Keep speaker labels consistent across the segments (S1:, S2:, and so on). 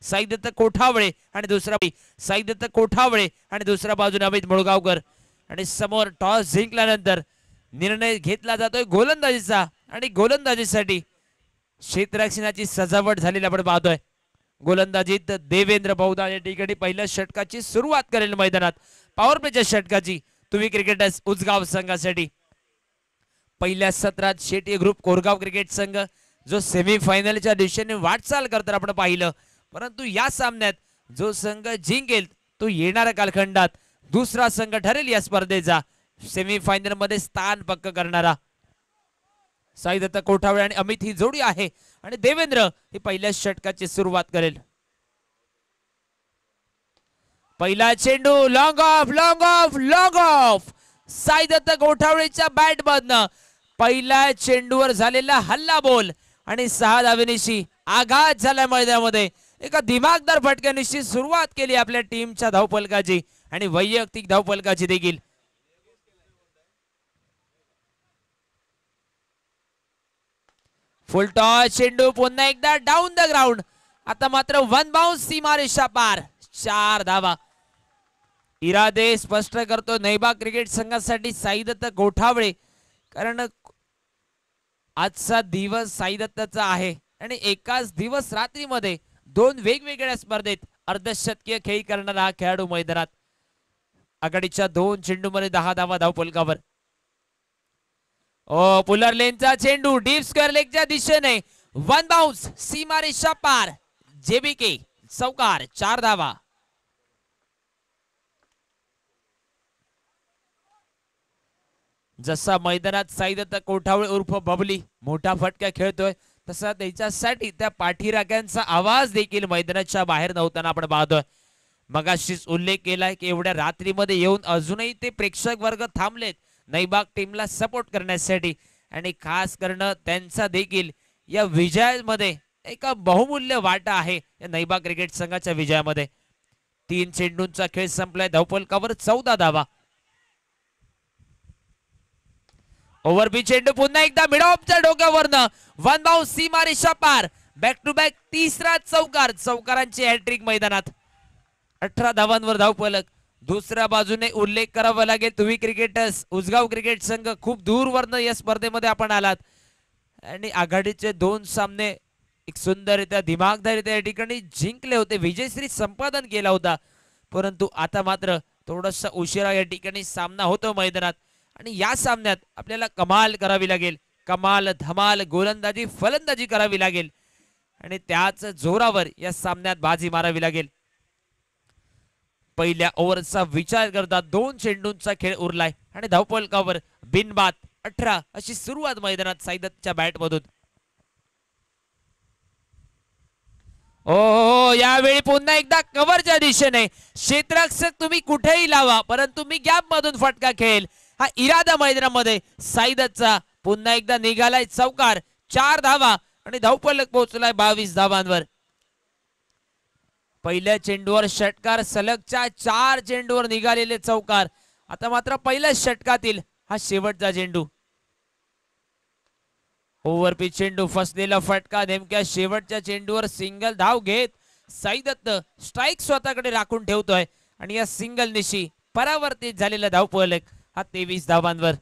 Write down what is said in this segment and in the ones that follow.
S1: साईदत्त कोठावळे आणि दुसऱ्या बाजूने अमित मुळगावकर आणि समोर टॉस जिंकल्यानंतर निर्णय घेतला जातोय गोलंदाजीचा आणि गोलंदाजीसाठी क्षेत्ररक्षणाची सजावट झालेली आपण पाहतोय। गोलंदाजीत देवेंद्र बहुदा या ठिकाणी पहिल्या षटकाची सुरुवात करेल मैदानात। पॉवर प्लेच्या षटकाची तुम्ही क्रिकेटर्स उजगाव संघासाठी पहिल्या सत्रात शेटी ग्रुप कोरगाव क्रिकेट संघ जो सेमीफायनलच्या दिशेने वाटचाल करताना आपण पाहिलं, परंतु या सामन्यात जो संघ जिंकेल तो येणाऱ्या कालखंडात दुसरा संघ ठरेल या स्पर्धेचा सेमीफायनल मध्ये स्थान पक्क करणारा। साईदत्त कोठावळे आणि अमित ही जोडी आहे आणि देवेंद्र ही पहिल्या षटकाची सुरुवात करेल। पहिला चेंडू लॉंग ऑफ साईदत्त कोठावळेच्या बॅट मधनं पहिल्या चेंडूवर झालेला हल्ला बोल आणि 6 धावेनिशी आघात झाला मैदानामध्ये। एका दिमागदार फटक्यानिशी सुरुवात केली आपल्या टीमच्या धावफलकाची आणि वैयक्तिक धावफलकाची देखील। फुल टॉस चेंडू पुन्हा एकदा डाऊन द ग्राउंड। आता मात्र वन बाउंस सीमारेषा पार 4 धावा। इरादे स्पष्ट करतो नैबा क्रिकेट संघासाठी साईदत्त कोठावळे, कारण आजचा दिवस साईदत्ताचा आहे आणि एकाच दिवस रात्रीमध्ये 2 वेगवेगळ्या स्पर्धेत अर्धशतकीय खेळी करणारा हा खेळाडू मैदानात। आघाडीच्या 2 चेंडूमध्ये 10 धावा धावफलकावर। पुलर लेनचा चेंडू डीप स्क्वेअर लेगच्या दिशेने वन बाउंस सीमारेषा पार जेबीके चौकार 4 धावा। जसा मैदानात साईदत्त कोठावळे उर्फ बबली मोठा फटका खेळतोय, तसा त्याच्यासाठी त्या पाठीराख्यांचा आवाज देखील मैदानाच्या बाहेर नव्हताना आपण पाहतोय। मगाशीच उल्लेख केलाय की एवढ्या रात्रीमध्ये येऊन अजूनही ते प्रेक्षक वर्ग थांबलेत नैबाग टीमला सपोर्ट करण्यासाठी आणि खास करणं त्यांचा देखील या विजयामध्ये एक बहुमूल्य वाटा आहे या नैबाग क्रिकेट संघाच्या विजयामध्ये। 3 चेंडूंचा खेळ संपलाय, धावफलकावर 14 धावा। ओव्हरपिच चेंडू पुन्हा एकदा मिड ऑफच्या डोक्यावरनं वन बाउंस सीमारेषा पार। बॅक टू बॅक तिसरा चौकार, चौकारांची हॅट्रिक मैदानात। 18 धावांवर धावफलक। दुसऱ्या बाजूने उल्लेख करावा लागेल तुम्ही क्रिकेटर्स उजगाव क्रिकेट संघ खूप दूरवरनं या स्पर्धेमध्ये आपण आलात आणि आघाडीचे 2 सामने एक सुंदररित्या दिमागदाररित्या या ठिकाणी जिंकले होते, विजयश्री संपादन केला होता, परंतु आता मात्र थोडासा उशिरा या ठिकाणी सामना होतो मैदानात आणि या सामन्यात आपल्याला कमाल करावी लागेल, कमाल धमाल गोलंदाजी फलंदाजी करावी लागेल आणि त्याच जोरावर या सामन्यात बाजी मारावी लागेल। पहिल्या ओव्हरचा विचार करता 2 चेंडूंचा खेळ उरलाय आणि धावफलकावर बिनबाद 18 अशी सुरुवात मैदानात साईदत्तच्या बॅट मधून। यावेळी पुन्हा एकदा कव्हरच्या दिशेने क्षेत्ररक्षक तुम्ही कुठेही लावा, परंतु मी गॅप मधून फटका खेळेल हा इरादा मैदानामध्ये साईदत्तचा पुन्हा एकदा निघालाय चौकार 4 धावा आणि धावफलक पोहोचलाय 22 धावांवर। पहिल्या चेंडूवर षटकार, सलगच्या 4 चेंडूवर निघालेले चौकार। आता मात्र पहिल्या षटकातील हा शेवटचा चेंडू। ओव्हरपिच चेंडू फसलेला फटका, नेमक्या शेवटच्या चेंडूवर सिंगल धाव घेत साईदत्त स्ट्राइक स्वतःकडे राखून ठेवतोय आणि या सिंगल निशी परावर्तित झालेला धावफलक हा 23 धावांवर।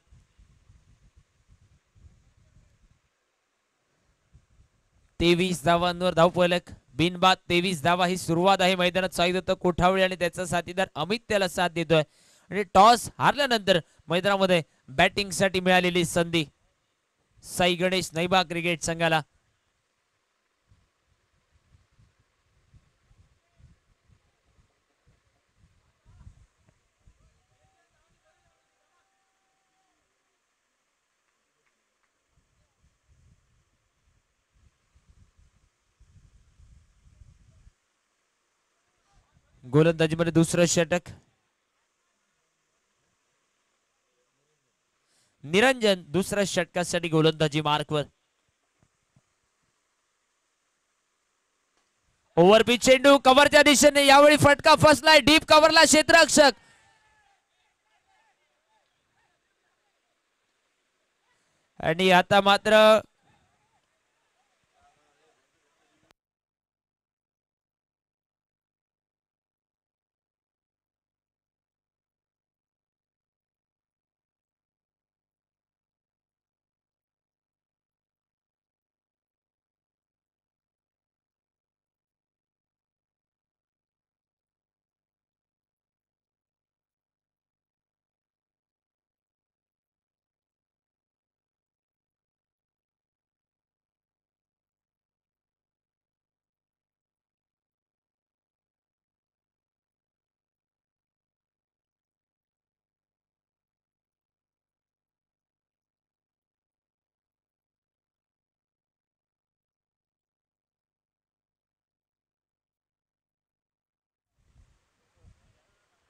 S1: धावफलक बिनबाद 23 धावा ही सुरुवात आहे मैदानात। साईदत्त कोठावळे आणि त्याचा साथीदार अमित त्याला साथ देतोय आणि टॉस हारल्यानंतर मैदानामध्ये बॅटिंग साठी मिळालेली संधी साई गणेश नैबा क्रिकेट संघाला। गोलंदाजीमध्ये दुसरं षटक निरंजन दुसऱ्या षटकासाठी गोलंदाजी मार्कवर। ओव्हरपिच चेंडू कव्हरच्या दिशेने, यावेळी फटका फसलाय डीप कव्हरला क्षेत्ररक्षक आणि आता मात्र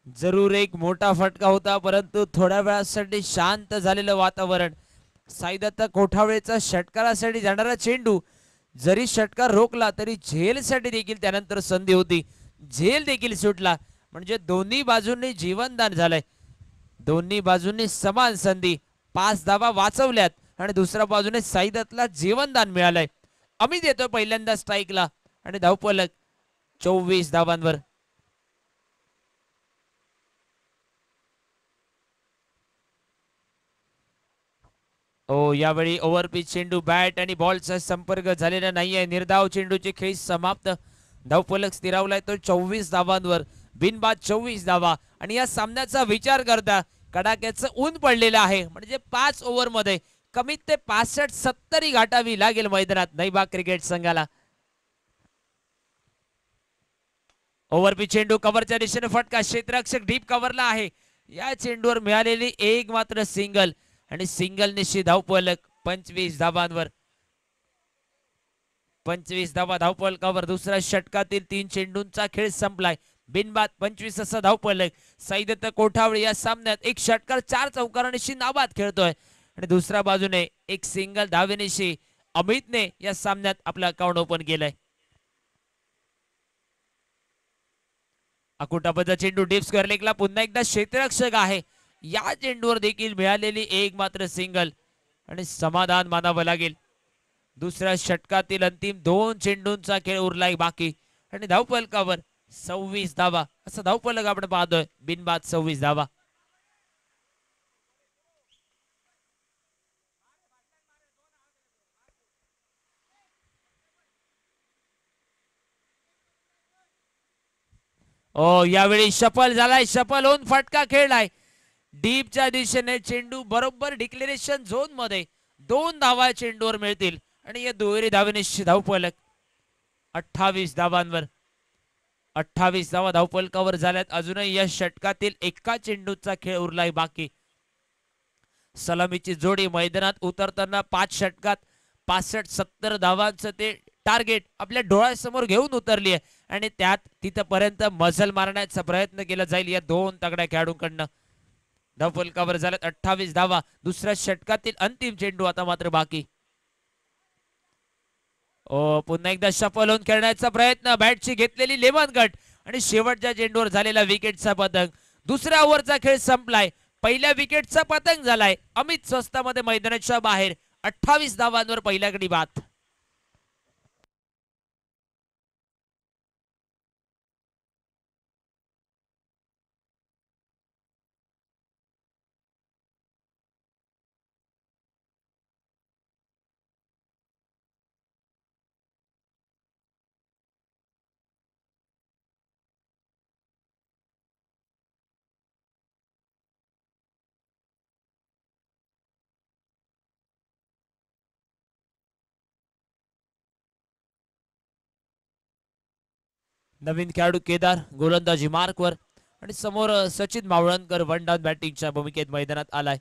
S1: जरूर एक मोठा फटका होता, परंतु थोड्या वेळासाठी शांत झालेलं वातावरण. साईदत्त कोठावळेचा षटकारासाठी जाणारा चेंडू जरी षटकार रोखला तरी झेलसाठी देखील त्यानंतर संधी होती, झेल देखील सुटला. म्हणजे दोन्ही बाजूंनी जीवनदान झालंय, दोन्ही बाजूंनी समान संधी, 5 धावा वाचवल्यात आणि दुसऱ्या बाजूने साईदत्तला जीवनदान मिळालंय. अमित येतोय पहिल्यांदा स्ट्राईकला आणि धावफलक 24 धावांवर. ओ यावेळी ओव्हरपिच चेंडू बॅट आणि बॉलचा संपर्क झालेला नाहीये. निर्धाव चेंडूची खेळी समाप्त. धावफलक स्थिरावलाय तो 24 धावांवर. बिनबाद 24 धावा. आणि या सामन्याचा विचार करता कडाक्याचं ऊन पडलेलं आहे, म्हणजे 5 ओव्हर मध्ये कमीत ते 65-70 गाठावी लागेल मैदानात नैबाग क्रिकेट संघाला. ओव्हरपिच चेंडू कव्हरच्या दिशेने फटका, क्षेत्ररक्षक डीप कव्हरला आहे. या चेंडूवर मिळालेली एक मात्र सिंगल आणि सिंगल निश्चित धावफलक 25 धावांवर. 25 धावा धावफलकावर. दुसऱ्या षटकातील 3 चेंडूंचा खेळ संपलाय. बिनबाद 25 असा धावफलक. साईदत्त कोठावळे या सामन्यात एक षटकार 4 चौकारांशी नाबाद खेळतोय आणि दुसऱ्या बाजूने एक सिंगल धावेनिशी अमितने या सामन्यात आपलं अकाउंट ओपन केलंय. अकुटापचा चेंडू डीप स्क्वेअर लेगला पुन्हा एकदा क्षेत्ररक्षक आहे. या चेंडूवर देखील मिळालेली एक मात्र सिंगल आणि समाधान मानावं लागेल. दुसऱ्या षटकातील अंतिम 2 चेंडूंचा खेळ उरलाय बाकी आणि धावफलकावर 26 धावा असं धावफलक आपण पाहतोय. बिनबाद 26 धावा. ओ यावेळी शफल झालाय, शफल होऊन फटका खेळलाय. डीपच्या दिशेने चेंडू बरोबर डिक्लेरेशन झोन मध्ये. 2 धावा चेंडूवर मिळतील आणि या दुहेरी धावेनिशी धावफलक 28 धावांवर. 28 धावा धावफलकावर झाल्यात. अजूनही या षटकातील एका चेंडूचा खेळ उरलाय बाकी. सलामीची जोडी मैदानात उतरताना 5 षटकात 65-70 धावांचं ते टार्गेट आपल्या डोळ्यासमोर घेऊन उतरली आहे आणि त्यात तिथपर्यंत मजल मारण्याचा प्रयत्न केला जाईल या 2 तगड्या खेळाडूंकडनं. धावफलकावर झाल्यात 28 धावा. दुसऱ्या षटकातील अंतिम चेंडू आता मात्र बाकी. ओ पुन्हा एकदा शफल होऊन खेळण्याचा प्रयत्न. बॅटची घेतलेली लेमन कट आणि शेवटच्या चेंडूवर झालेला विकेटचा पतंग. दुसऱ्या ओव्हरचा खेळ संपलाय. पहिल्या विकेटचा पतंग झालाय. अमित स्वस्तामध्ये मैदानाच्या बाहेर. 28 धावांवर पहिल्या गडी बाद. नवीन खेळाडू केदार गोलंदाजी मार्कवर आणि समोर सचिन मावळणकर वन डाऊन बॅटिंगच्या भूमिकेत मैदानात आलाय.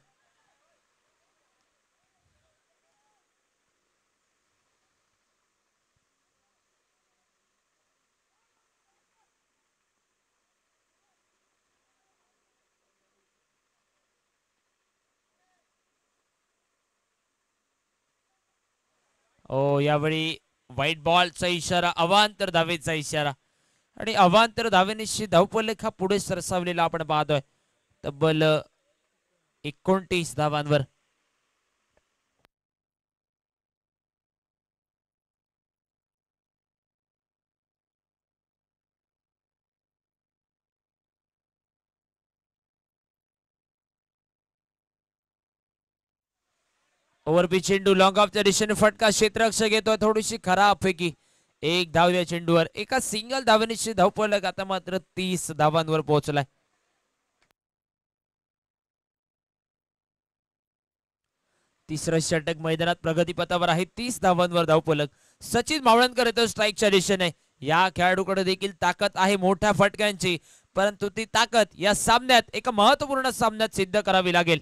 S1: ओ यावेळी व्हाईट बॉलचा इशारा, अवांतर धावेचा इशारा आणि अवांतर धावेनिशी धावफलक हा पुढे सरसावलेला आपण पाहतोय. तब्बल 29 धावांवर. ओव्हरपिच चेंडू लॉंग ऑफच्या दिशेने फटका. क्षेत्ररक्षक येतोय थोडीशी खराबपैकी. एक धाव या चेंडूवर. एका सिंगल धावेनिशी धावफलक आता मात्र 30 धावांवर पोहोचलाय. तिसरं षटक मैदानात प्रगतीपथावर आहे. 30 धावांवर धावफलक. सचिन मावळणकर येतो स्ट्राईकच्या दिशेने. या खेळाडूकडे देखील ताकद आहे मोठ्या फटक्यांची, परंतु ती ताकद या सामन्यात एका महत्वपूर्ण सामन्यात सिद्ध करावी लागेल.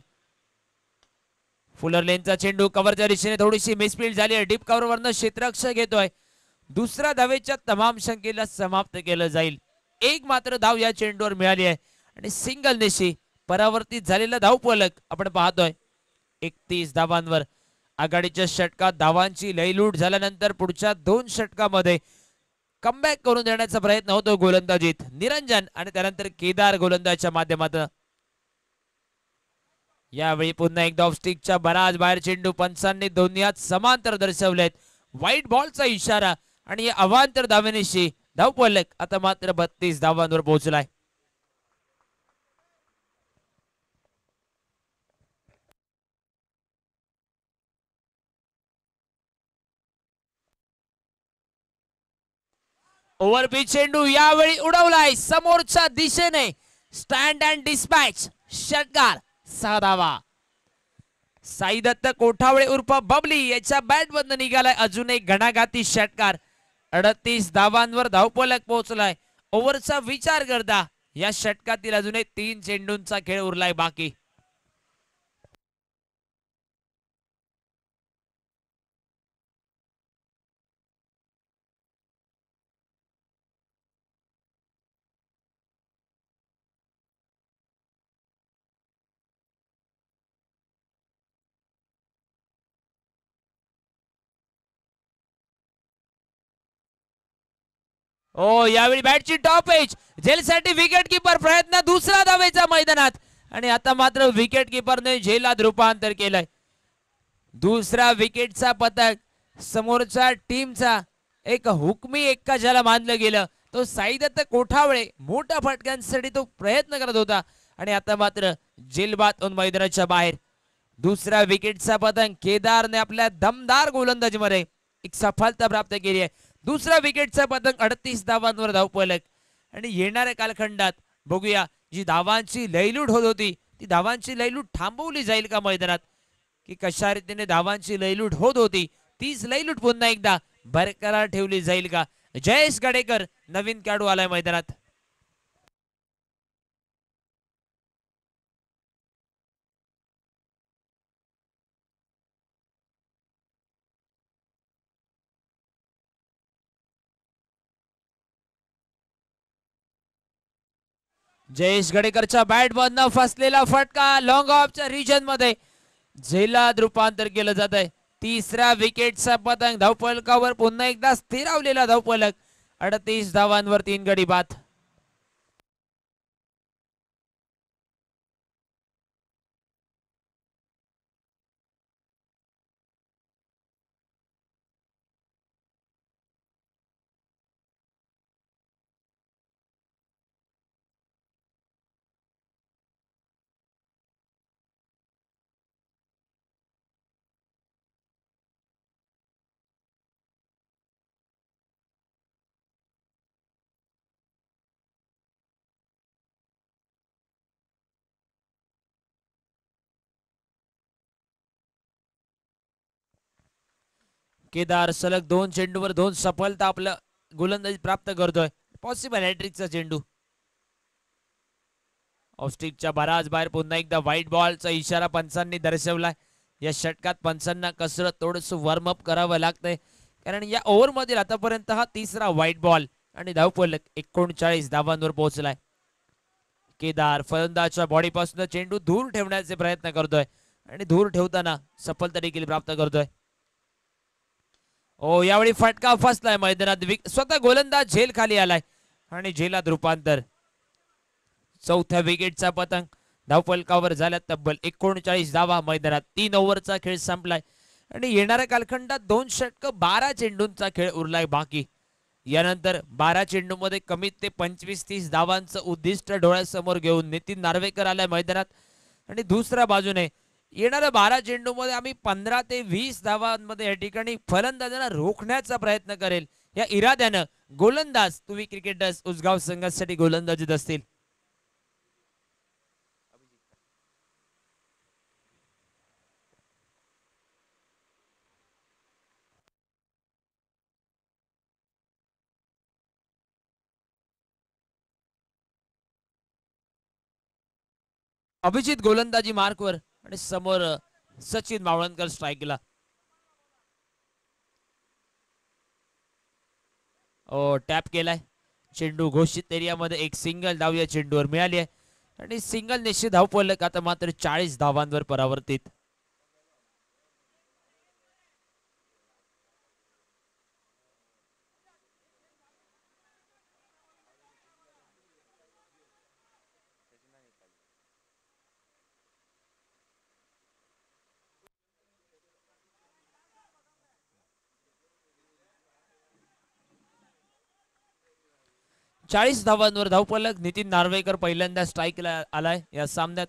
S1: फुलर लेनचा चेंडू कव्हरच्या दिशेने थोडीशी मिसफील्ड झाली आहे. डीप कव्हर वरनं क्षेत्ररक्षक येतोय. दुसऱ्या धावेच्या तमाम शंकेला समाप्त केलं जाईल. एक मात्र धाव या चेंडूवर मिळाली आहे आणि सिंगल निशी परावर्तित झालेला धावफलक आपण पाहतोय. 31 धावांवर आघाडीच्या षटकात धावांची लयलूट झाल्यानंतर पुढच्या 2 षटकामध्ये कमबॅक करून देण्याचा प्रयत्न होतो गोलंदाजीत निरंजन आणि त्यानंतर केदार गोलंदाजच्या माध्यमातून. यावेळी पुन्हा एकदा ऑफस्टिकच्या बराच बाहेर चेंडू पंचांनी दोन्ही हात समांतर दर्शवलेत. व्हाईट बॉलचा इशारा आणि या अवांतर धावेनिशी धावफलक आता मात्र 32 धावांवर पोहोचलाय. ओव्हरपिच चेंडू यावेळी उडवलाय समोरच्या दिशेने. स्टँड अँड डिस्पॅच षटकार 6 धावा. साई दत्त कोठावळे उर्फ बबली याच्या बॅट मधून निघालाय अजून एक घणाघाती षटकार. 38 धावांवर धावफलक पोहोचलाय. ओव्हरचा विचार करता या षटकातील अजून एक 3 चेंडूंचा खेळ उरलाय बाकी. ओ यावेळी बॅटची टॉप एज झेलसाठी विकेट किपर प्रयत्न दुसरा धावेचा मैदानात आणि आता मात्र विकेट किपरने झेलात रूपांतर केलंय. दुसरा विकेटचा पतक समोरच्या टीमचा एक हुकमी एक्का ज्याला मानलं गेलं तो साईदत्त कोठावळे मोठ्या फटक्यांसाठी तो प्रयत्न करत होता आणि आता मात्र झेलबाद मैदानाच्या बाहेर. दुसरा विकेटचा पतंग केदारने आपल्या दमदार गोलंदाजीमध्ये एक सफलता प्राप्त केली आहे. दुसरा विकेटचा पतंग 38 धावांवर धावफलक आणि येणाऱ्या कालखंडात बघूया जी धावांची लयलूट होत होती ती धावांची लयलूट थांबवली जाईल का मैदानात की कशा रीतीने धावांची लयलूट होत होती तीच लयलूट पुन्हा एकदा बरकरार ठेवली जाईल का. जयेश गडेकर नवीन खेळाडू आलाय मैदानात. जयेश गडेकरच्या बॅट मधनं फसलेला फटका लॉंग ऑफच्या रिजन मध्ये झेलात रूपांतर केलं जात आहे. तिसऱ्या विकेटचा पतंग धावफलकावर पुन्हा एकदा स्थिरावलेला धावफलक 38 धावांवर 3 गडी बाद. केदार सलग 2 चेंडूवर 2 सफलता आपलं गोलंदाजी प्राप्त करतोय. पॉसिबल हॅट्रिकचा चेंडू ऑफस्टिकच्या बराच बाहेर पुन्हा एकदा व्हाईट बॉलचा इशारा पंचांनी दर्शवलाय. या षटकात पंचांना कसरत थोडस वॉर्मअप करावं लागतंय कारण या ओव्हर मधील आतापर्यंत हा तिसरा व्हाईट बॉल आणि धावफलक 39 धावांवर पोहोचलाय. केदार फलंदाजच्या बॉडीपासून चेंडू दूर ठेवण्याचे प्रयत्न करतोय आणि दूर ठेवताना सफलता देखील प्राप्त करतोय. ओ यावेळी फटका फसलाय मैदानात. स्वतः गोलंदाज झेल खाली आलाय आणि झेलात रूपांतर. चौथ्या विकेटचा पतंग धावफलकावर झाल्या तब्बल 39 धावा. मैदानात 3 ओव्हरचा खेळ संपलाय आणि येणाऱ्या कालखंडात 2 षटक 12 चेंडूंचा खेळ उरलाय बाकी. यानंतर 12 चेंडूमध्ये कमीत ते 25-30 धावांचं उद्दिष्ट डोळ्यासमोर घेऊन नितीन नार्वेकर आलाय मैदानात आणि दुसऱ्या बाजूने येणाऱ्या 12 चेंडूमध्ये आम्ही 15 ते 20 धावांमध्ये या ठिकाणी फलंदाजांना रोखण्याचा प्रयत्न करेल या इराद्यानं गोलंदाज तुवी क्रिकेटर्स उसगाव संघासाठी गोलंदाजीत असतील. अभिजित गोलंदाजी मार्कवर आणि समोर सचिन मावळणकर स्ट्राईकला. टॅप केलाय चेंडू घोषित एरियामध्ये एक सिंगल धाव या चेंडूवर मिळाली आहे आणि सिंगल निश्चित धावफलक आता मात्र 40 धावांवर परावर्तित. चाळीस धावांवर धावफलक. नितीन नार्वेकर पहिल्यांदा स्ट्राईकला आलाय या सामन्यात.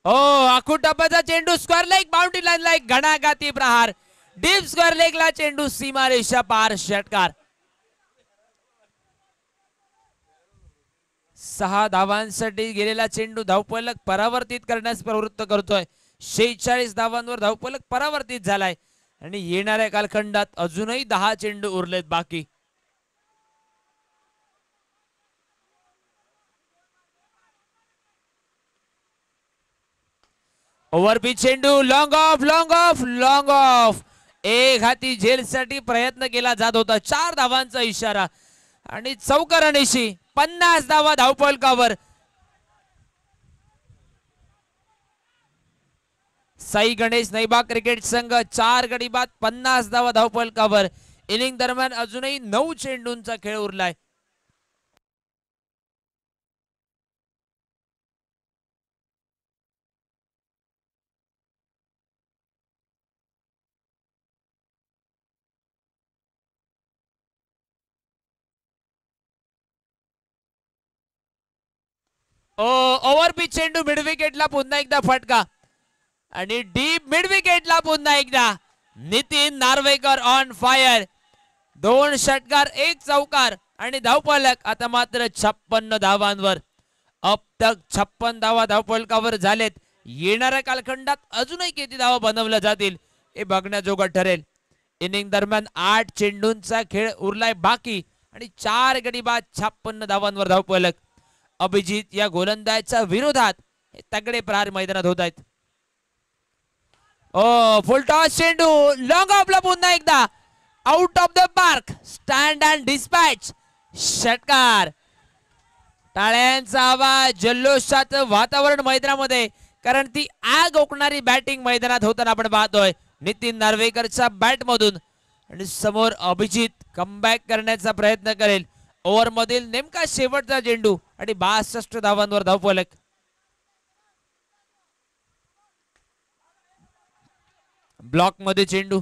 S1: ओ आखूड टप्प्याचा चेंडू स्क्वेअर लेग बाउंड्री लाईनला एक घणाघाती प्रहार. डीप स्क्वेअर लेगला चेंडू सीमारेषा पार. षटकार. 6 धावांसाठी गेलेला चेंडू धावफलक परावर्तित करण्यास प्रवृत्त करतोय. 46 धावांवर धावफलक परावर्तित झालाय आणि येणाऱ्या कालखंडात अजूनही 10 चेंडू उरलेत बाकी. ओव्हरपिच चेंडू long of long of long of. एक हाती झेलसाठी प्रयत्न केला जात होता. 4 धावांचा इशारा आणि चौकारणीशी 50 धावा धावफलकावर. साई गणेश नैबा क्रिकेट संघ 4 गडी बाद 50 धावा धावफलकावर. इनिंग दरम्यान अजूनही 9 चेंडूंचा खेळ उरलाय. ओव्हरपिच चेंडू मिड विकेटला पुन्हा एकदा फटका आणि डीप मिड विकेटला पुन्हा एकदा. Nitin Narvekar on fire. 2 षटकार 1 चौकार आणि धावफलक आता मात्र 56 धावांवर. अब तक 56 धावा धावफलकावर झालेत. येणाऱ्या कालखंडात अजूनही किती धावा बनवल्या जातील हे बघण्याजोगं ठरेल. इनिंग दरम्यान 8 चेंडूंचा खेळ उरलाय बाकी आणि 4 गडी बाद 56 धावांवर धावफलक. अभिजित या गोलंदाजाच्या विरोधात तगडे प्रहार मैदानात होत आहेत. फुल टॉस चेंडू लॉंग ऑफला पुन्हा एकदा out of the park. Stand and dispatch. षटकार. टाळ्यांचा आवाज. जल्लोषाचं वातावरण मैदानामध्ये कारण ती आग ओकणारी बॅटिंग मैदानात होताना आपण पाहतोय. नितीन नार्वेकरच्या बॅट मधून आणि समोर अभिजित कमबॅक करण्याचा प्रयत्न करेल. ओव्हर मधील नेमका शेवटचा चेंडू आणि 62 धावांवर धावफलक. ब्लॉक मध्ये चेंडू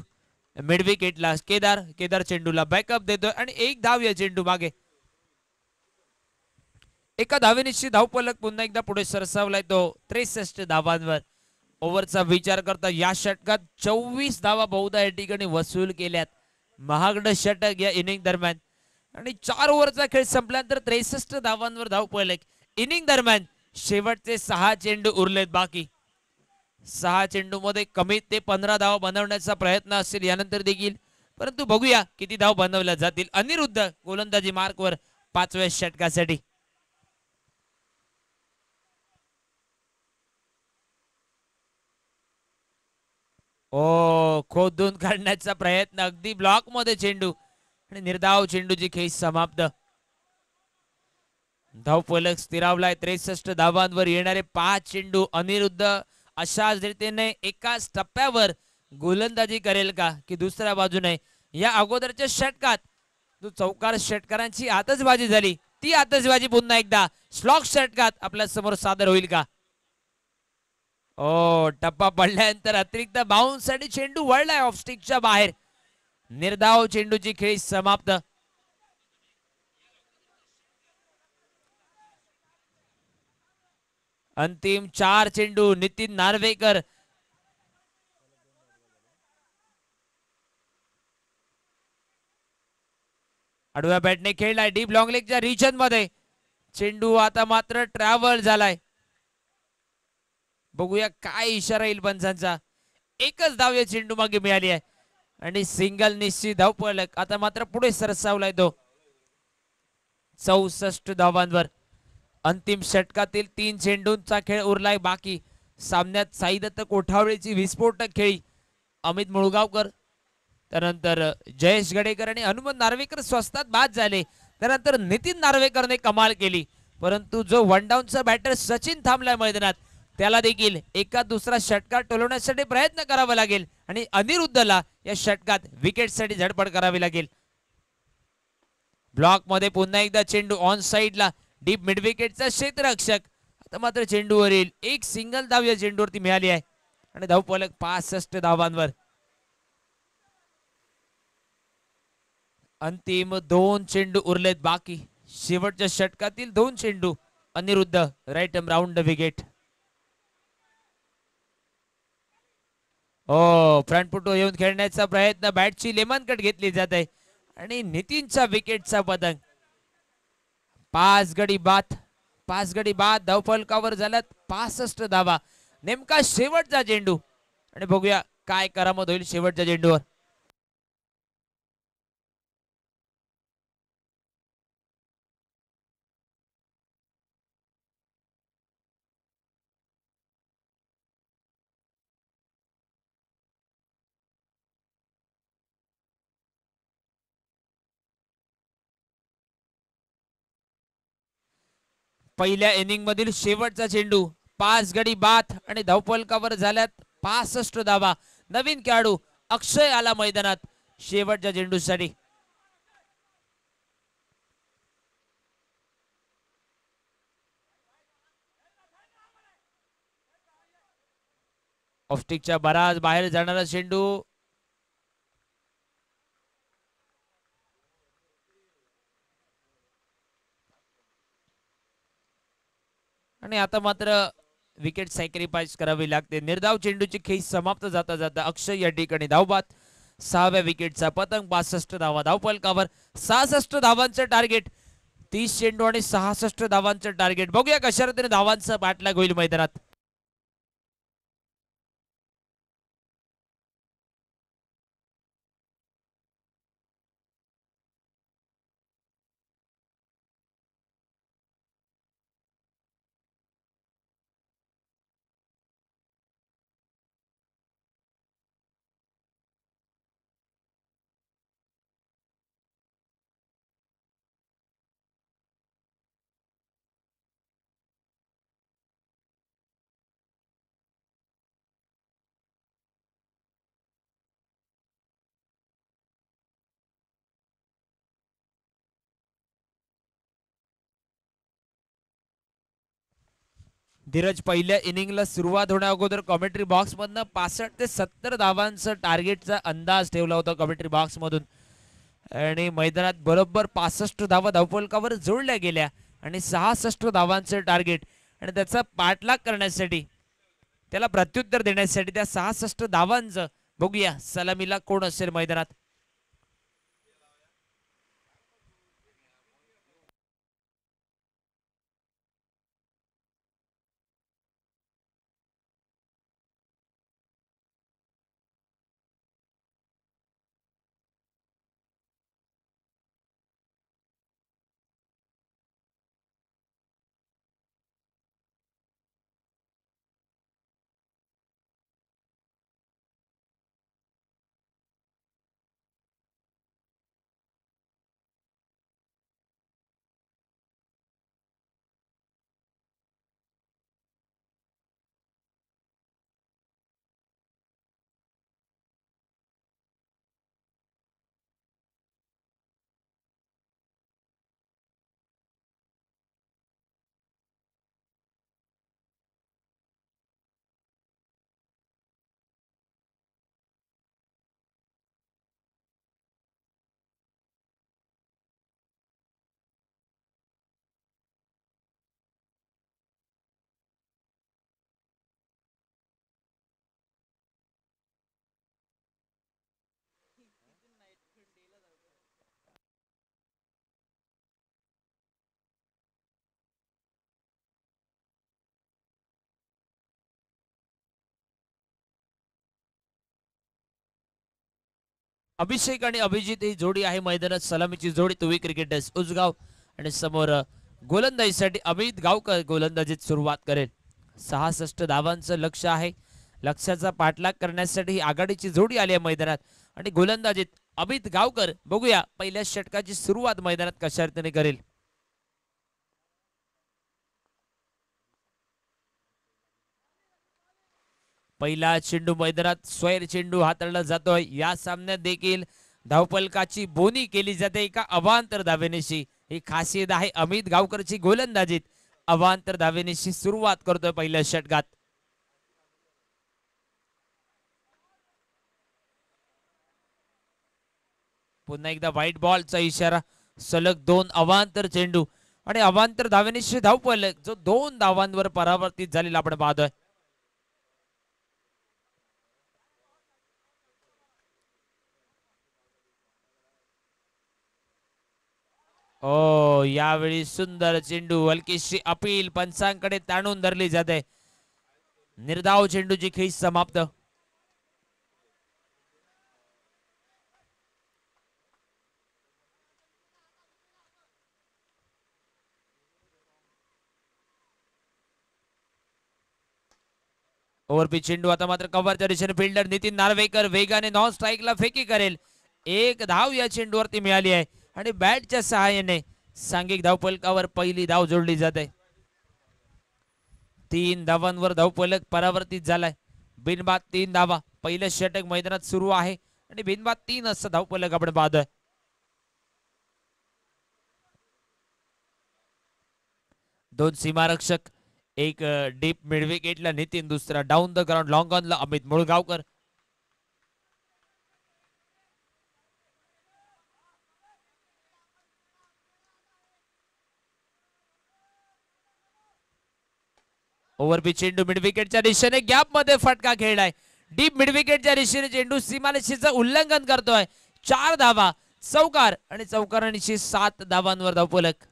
S1: मिड विकेटला. केदार चेंडूला बॅकअप देतोय आणि 1 धाव या चेंडू मागे. एका धावेनिशी धावफलक पुन्हा एकदा पुढे सरसावलाय तो 63 धावांवर. ओव्हरचा विचार करता या षटकात 24 धावा बहुधा या ठिकाणी वसूल केल्यात. महागड षटक या इनिंग दरम्यान आणि 4 ओव्हरचा खेळ संपल्यानंतर 63 धावांवर धावफलक. इनिंग दरम्यान शेवटचे 6 चेंडू उरलेत बाकी. 6 चेंडू मध्ये कमीत ते 15 धावा बनवण्याचा प्रयत्न असेल यानंतर देखील. परंतु बघूया किती धाव बनवल्या जातील. अनिरुद्ध गोलंदाजी मार्कवर 5व्या षटकासाठी. खोदून काढण्याचा प्रयत्न. अगदी ब्लॉक मध्ये चेंडू आणि निर्धाव चेंडूची खेच समाप्त. धावफलक स्थिरावलाय 63 धावांवर. येणारे 5 चेंडू अनिरुद्ध अशाच रीतीने एकाच टप्प्यावर गोलंदाजी करेल का की दुसऱ्या बाजूने या अगोदरच्या षटकात जो चौकार षटकारांची आतषबाजी झाली ती आतषबाजी पुन्हा एकदा स्लॉक षटकात आपल्या समोर सादर होईल का. टप्पा पडल्यानंतर अतिरिक्त बाउन्स साठी चेंडू वळलाय ऑफ स्टिकच्या बाहेर. निर्धाव चेंडूची खेळी समाप्त. अंतिम 4 चेंडू. नितीन नार्वेकर आडव्या बॅटने खेळलाय डीप लॉंग लेगच्या रिजन मध्ये. चेंडू आता मात्र ट्रॅव्हल झालाय. बघूया काय इशारा येईल पंचांचा. एकच धाव या चेंडू मागे मिळाली आहे आणि सिंगल निश्चित धावफलक आता मात्र पुढे सरसावलाय तो 64 धावांवर. अंतिम षटकातील 3 चेंडूंचा खेळ उरलाय बाकी. सामन्यात साईदत्त कोठावळेची विस्फोटक खेळी. अमित मुळगावकर त्यानंतर जयेश गडेकर आणि हनुमंत नार्वेकर स्वस्तात बाद झाले. त्यानंतर नितीन नार्वेकरने कमाल केली. परंतु जो वन डाऊनचा बॅटर सचिन थांबलाय मैदानात त्याला देखील एका दुसरा षटकार टोलवण्यासाठी प्रयत्न करावा लागेल आणि अनिरुद्धला या षटकात विकेटसाठी धडपड करावी लागेल. ब्लॉक मध्ये पुन्हा एकदा चेंडू ऑन साइडला डीप मिड विकेटचा क्षेत्ररक्षक. आता मात्र चेंडूवरील एक सिंगल धाव या चेंडूवरती मिळाली आहे आणि धावफलक 65 धावांवर. अंतिम 2 चेंडू उरलेत बाकी. शेवटच्या षटकातील 2 चेंडू. Anirudh right round wicket. हो, फ्रंट फुट येऊन खेळण्याचा प्रयत्न. बॅटची लेमन कट घेतली जात आहे आणि नितीनच्या विकेटचा पतंग. 5 गडी बाद धावफलकावर झाल्यात 65 धावा. नेमका शेवटचा चेंडू आणि बघूया काय करामत होईल शेवटच्या चेंडूवर. पहिल्या इनिंग मधील शेवटचा चेंडू. 5 गडी बाद आणि धावफलकावर झाल्यात 65 धावा. नवीन खेळाडू अक्षय आला मैदानात शेवटच्या चेंडूसाठी. ऑफस्टिकच्या बराच बाहेर जाणारा चेंडू. आणि आता मात्र विकेट सॅक्रिफाईस करावी लागते. निर्धाव चेंडूची खेळी समाप्त जाता जाता अक्षय या ठिकाणी धावबाद. 6व्या विकेटचा पतंग. 62 धावा धावफलकावर. 66 धावांचं टार्गेट. 30 चेंडू आणि 66 धावांचं टार्गेट. बघूया कशा रीतीने धावांचा पाठलाग होईल मैदानात. धीरज पहिल्या इनिंगला सुरुवात होण्या अगोदर कॉमेंट्री बॉक्स मधनं 65 ते 70 धावांचं टार्गेटचा अंदाज ठेवला होता कॉमेंट्री बॉक्स मधून आणि मैदानात बरोबर 65 धावा धावफलकावर जोडल्या गेल्या आणि 66 धावांचं टार्गेट आणि त्याचा पाठलाग करण्यासाठी त्याला प्रत्युत्तर देण्यासाठी त्या 66 धावांचं बघूया सलामीला कोण असेल मैदानात. अभिषेक आणि अभिजित ही जोडी आहे मैदानात. सलामीची जोडी तुवी क्रिकेटर्स उसगाव आणि समोर गोलंदाजीसाठी अमित गावकर गोलंदाजीत सुरुवात करेल. 66 धावांचं लक्ष आहे. लक्ष्याचा पाठलाग करण्यासाठी ही आघाडीची जोडी आली आहे मैदानात आणि गोलंदाजीत अमित गावकर. बघूया पहिल्या षटकाची सुरुवात मैदानात कशा रीतीने करेल. पहिला चेंडू मैदानात स्वैर चेंडू हाताळला जातोय. या सामन्यात देखील धावपलकाची बोनी केली जाते एका अवांतर धावेनेशी. ही खासियत आहे अमित गावकरची गोलंदाजीत. अवांतर धावेनेशी सुरुवात करतोय पहिल्या षटकात. पुन्हा एकदा व्हाईट बॉलचा इशारा. सलग 2 अवांतर चेंडू आणि अवांतर धावेनेशी धावपलक जो 2 धावांवर परावर्तित झालेला आपण पाहतोय. ओ यावेळी सुंदर चेंडू. हलकीशी अपील पंचांकडे ताणून धरली जाते. निर्धाव चेंडूची खेच समाप्त. ओव्हरपिच चेंडू आता मात्र कव्हरच्या दिशेने फिल्डर नितीन नार्वेकर वेगाने नॉन स्ट्राईकला फेकी करेल. एक धाव या चेंडूवरती मिळाली आहे आणि बॅटच्या सहाय्याने सांघिक धावफलकावर पहिली धाव जोडली जाते. 3 धावांवर धावफलक परावर्तित झालाय. बिनबाद 3 धावा. पहिलं षटक मैदानात सुरू आहे आणि बिनबाद 3 असं धावफलक आपण पाहतोय. दोन सीमारक्षक. एक डीप मिड विकेटला नितीन, दुसरा डाऊन द ग्राउंड लॉंग ऑनला अमित मुळगावकर. ओव्हरपिच चेंडू मिड विकेटच्या दिशेने गॅप मध्ये फटका खेळलाय. डीप मिड विकेटच्या दिशेने चेंडू सीमारेषेचं उल्लंघन करतोय. 4 धावा. चौकार आणि चौकारांशी 7 धावांवर धावफलक.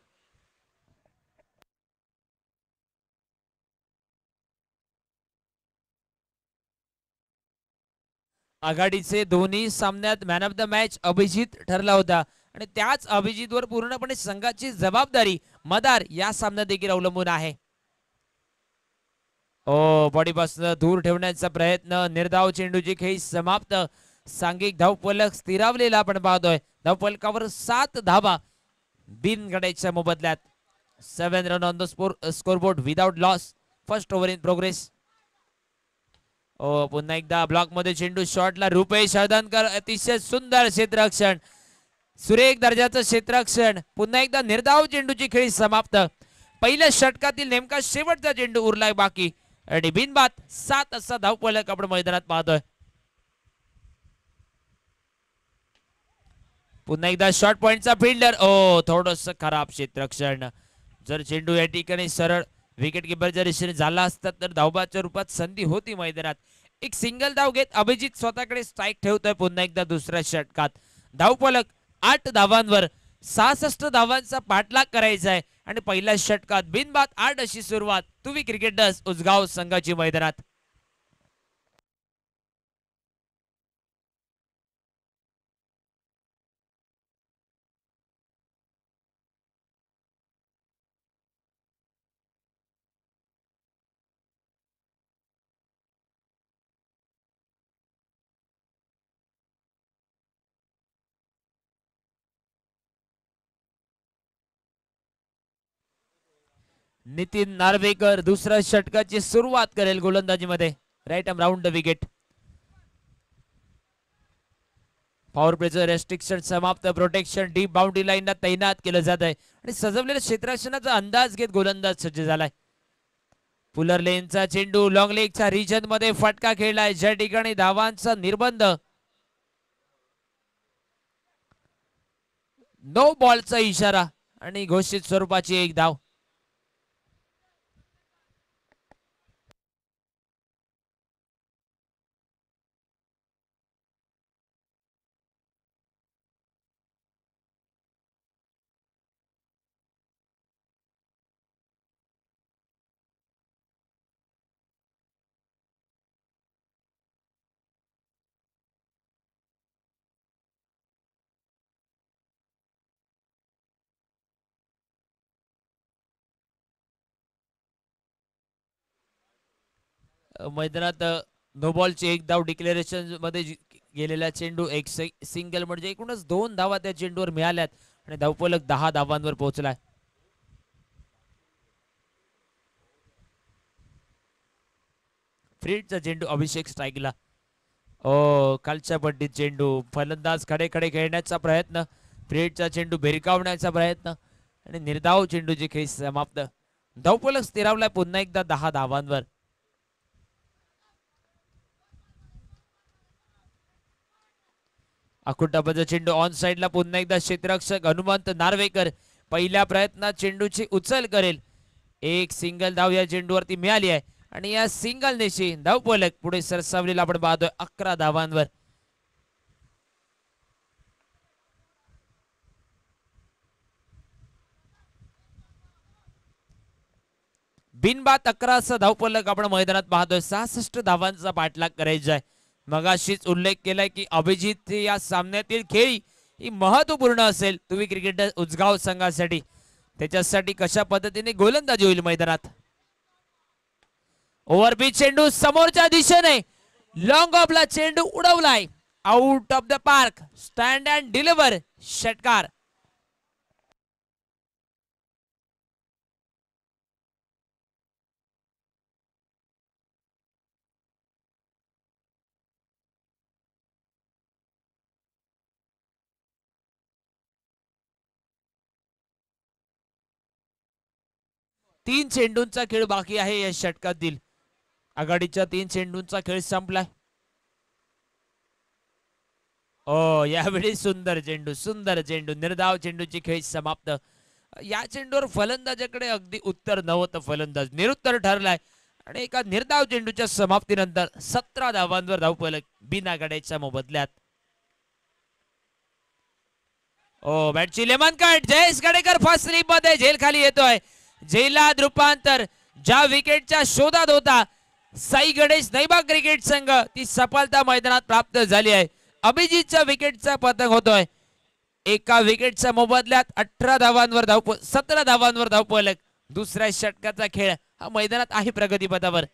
S1: आघाडीचे दोन्ही सामन्यात man of the match Abhijit ठरला होता आणि त्याच अभिजितवर पूर्णपणे संघाची जबाबदारी मदार या सामन्यात देखील अवलंबून आहे. ओ बॉडीपासून दूर ठेवण्याचा प्रयत्न. निर्धाव चेंडूची खेळी समाप्त. सांघिक धावफलक स्थिरावलेला आपण पाहतोय. धावफलकावर 7 धावा बिनगड्याच्या मोबदल्यात. 7 run on the scoreboard without loss. First over in progress. Oh पुन्हा एकदा ब्लॉक मध्ये चेंडू. शॉटला रुपेश हळदणकर. अतिशय सुंदर क्षेत्ररक्षण. सुरेख दर्जाचं क्षेत्ररक्षण. पुन्हा एकदा निर्धाव चेंडूची खेळी समाप्त. पहिल्या षटकातील नेमका शेवटचा चेंडू उरलाय बाकी आणि बिनबाद 7 असा धावफलक आपण मैदानात पाहतोय. पुन्हा एकदा शॉर्ट पॉइंटचा फिल्डर. ओ थोडस खराब क्षेत्ररक्षण. जर चेंडू या ठिकाणी सरळ विकेट किपरच्या दिशेने झाला असता तर धावबाच्या रूपात संधी होती मैदानात. एक सिंगल धाव घेत अभिजित स्वतःकडे स्ट्राईक ठेवतोय पुन्हा एकदा दुसऱ्या षटकात. धावफलक 8 धावांवर. 66 धावांचा पाठलाग करायचा आहे आणि पहिल्या षटकात बिनबाद 8 अशी सुरुवात. तुवी क्रिकेटर्स उसगाव संघाची मैदानात. नितीन नार्वेकर दुसऱ्या षटकाची सुरुवात करेल गोलंदाजीमध्ये. Right arm round the wicket. Power प्लेचं रेस्ट्रिक्शन समाप्त. प्रोटेक्शन डीप बाउंड्री लाईनला तैनात केलं जात आहे आणि सजवलेल्या क्षेत्ररक्षणाचा अंदाज घेत गोलंदाज सज्ज झालाय. पुलर लेनचा चेंडू लॉंग लेगच्या रिजन मध्ये फटका खेळलाय ज्या ठिकाणी धावांचा निर्बंध. नो बॉलचा इशारा आणि घोषित स्वरूपाची एक धाव. मैदानात नो बॉलची एक धाव डिक्लेरेशन मध्ये गेलेला चेंडू एक सिंगल म्हणजे एकूणच 2 धावा त्या चेंडूवर मिळाल्यात आणि धावफलक 10 धावांवर पोहोचलाय. फ्रीडचा चेंडू अभिषेक स्ट्राईकला. ओ खालच्या पट्टीत चेंडू, फलंदाज खडे खडे खेळण्याचा प्रयत्न, फ्रीडचा चेंडू भिरकावण्याचा प्रयत्न आणि निर्धाव चेंडूची खेळ समाप्त. धावफलक स्थिरावलाय पुन्हा एकदा 10 धावांवर. अकुटाबाचा चेंडू ऑन साइडला पुन्हा एकदा क्षेत्ररक्षक हनुमंत नार्वेकर पहिल्या प्रयत्नात चेंडूची उचल करेल. एक सिंगल धाव या चेंडूवरती मिळाली आहे आणि या सिंगल नेशी धावफलक पुढे सरसावलेला आपण पाहतोय 11 धावांवर. बिनबाद 11 धावफलक आपण मैदानात पाहतोय. 66 धावांचा पाठलाग करायचा आहे. मगाशीच उल्लेख केलाय की अभिजित या सामन्यातील खेळी ही महत्वपूर्ण असेल तुम्ही क्रिकेटर उजगाव संघासाठी. त्याच्यासाठी कशा पद्धतीने गोलंदाजी होईल मैदानात. ओव्हरपिच चेंडू समोरच्या दिशेने लॉंग ऑफला चेंडू उडवलाय. Out of the park. Stand and deliver षटकार. तीन चेंडूंचा खेळ बाकी आहे या षटकातील. आघाडीच्या 3 चेंडूंचा खेळ संपलाय. ओ यावेळी सुंदर चेंडू निर्धाव चेंडूची खेळ समाप्त. या चेंडूवर फलंदाजाकडे अगदी उत्तर नव्हतं. फलंदाज निरुत्तर ठरलाय आणि एका निर्धाव चेंडूच्या समाप्तीनंतर 17 धावांवर धावफलक बिना गड्याच्या मोबदल्यात. ओ बॅटची लेमन cut. Jayesh Gadekar first slip मध्ये झेल खाली येतोय. झेलात रूपांतर. ज्या विकेटच्या शोधात होता साई गणेश नैबा क्रिकेट संघ ती सफलता मैदानात प्राप्त झाली आहे. अभिजितच्या विकेटचा पतंग होतोय. एका विकेटच्या मोबदल्यात 17 धावांवर धावफलक. दुसऱ्या षटकाचा खेळ हा मैदानात आहे प्रगतीपथावर.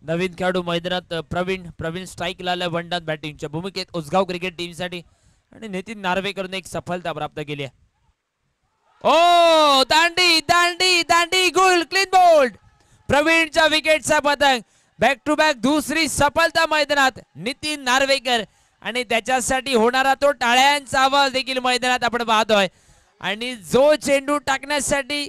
S1: नवीन खेळाडू मैदानात प्रवीण स्ट्राईकला आला. वनडाऊन बॅटिंगच्या भूमिकेत उजगाव क्रिकेट टीमसाठी आणि नितीन नार्वेकरने एक सफलता प्राप्त केली आहे. ओ दांडी दांडी दांडी गोल क्लीन बोल्ड. प्रवीणच्या विकेटचा पतंग. बॅक टू बॅक दुसरी सफलता मैदानात. नितीन नार्वेकर आणि त्याच्यासाठी होणारा तो टाळ्यांचा आवाज देखील मैदानात आपण पाहतोय. आणि जो चेंडू टाकण्यासाठी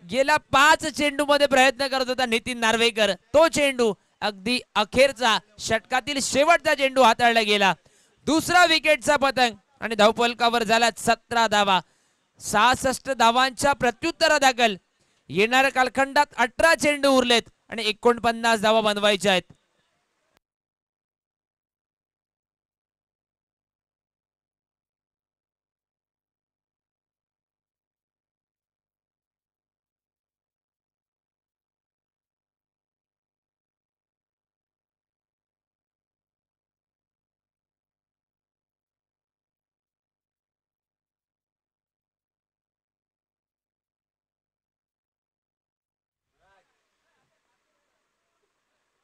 S1: गेल्या 5 चेंडू मध्ये प्रयत्न करत होता नितीन नार्वेकर, तो चेंडू अगदी अखेरचा षटकातील शेवटचा चेंडू हाताळला गेला. दुसरा विकेटचा पतंग आणि धावफलकावर झाला 17 धावा. 66 धावांच्या प्रत्युत्तरादाखल येणाऱ्या कालखंडात 18 चेंडू उरलेत आणि 49 धावा बनवायच्या आहेत.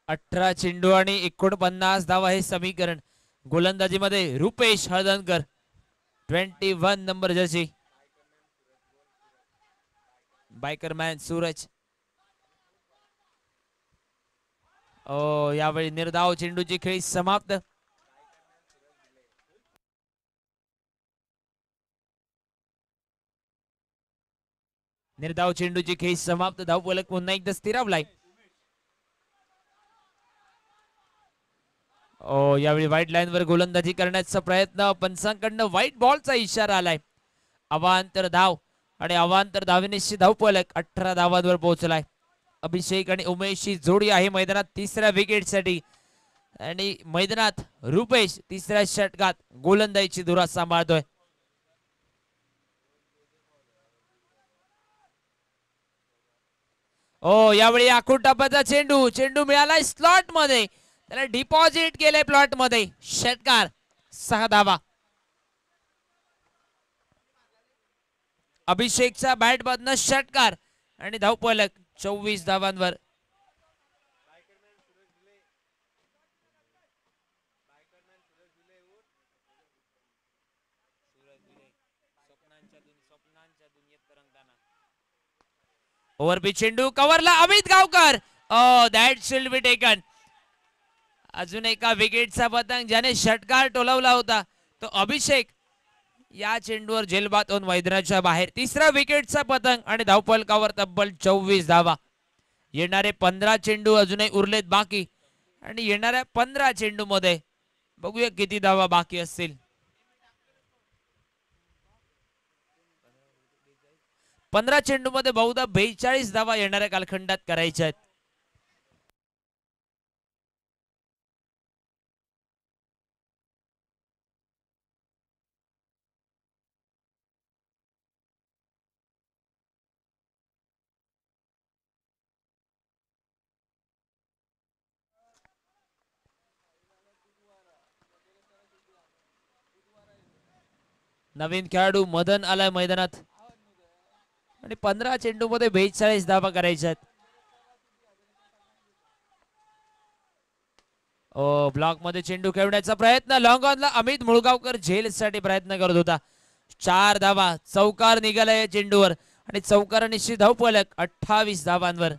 S1: अठरा चेंडू आणि 49 धावा हे समीकरण. गोलंदाजीमध्ये रुपेश हळदणकर 21 नंबर जर्सी. बायकरमॅन सूरज. ओ यावेळी निर्धाव चेंडूची खेळी समाप्त. निर्धाव चेंडूची खेळी समाप्त. धावफलक पुन्हा एकदा स्थिरावलाय. ओ यावेळी व्हाईट लाईन वर गोलंदाजी करण्याचा प्रयत्न. पंचांकडनं व्हाईट बॉलचा इशारा आलाय. अवांतर धाव आणि अवांतर धावेनिशी धावफलक 18 धावांवर पोहोचलाय. अभिषेक आणि उमेशची जोडी आहे मैदानात तिसऱ्या विकेटसाठी आणि मैदानात रुपेश तिसऱ्या षटकात गोलंदाजीची धुरा सांभाळतोय. ओ यावेळी आखूड टप्प्याचा चेंडू चेंडू मिळालाय स्लॉट मध्ये, त्याला डिपॉझिट केलंय प्लॉट मध्ये. षटकार 6 धावा. अभिषेकचा बॅट मधनं षटकार आणि धावफलक 24 धावांवर. ओव्हर चेंडू कव्हरला Amit Gavkar. That should be taken. अजून एका विकेटचा पतंग ज्याने षटकार टोलवला होता तो अभिषेक या चेंडूवर झेलबाद होऊन मैदानाच्या बाहेर. तिसरा विकेटचा पतंग आणि धावफलकावर तब्बल 24 धावा. येणारे 15 चेंडू अजूनही उरलेत बाकी आणि येणाऱ्या 15 चेंडू मध्ये बघूया किती धावा बाकी असतील. 15 चेंडू मध्ये बहुधा 42 धावा येणाऱ्या कालखंडात करायच्या आहेत. नवीन खेळाडू मदन आलाय मैदानात आणि 15 चेंडू मध्ये 42 धावा करायच्या आहेत. ब्लॉक मध्ये चेंडू खेळण्याचा प्रयत्न लॉंग ऑनला अमित मुळगावकर झेल साठी प्रयत्न करत होता. 4 धावा. चौकार निघाला या चेंडूवर आणि चौकार निश्चित धावफलक 28 धावांवर.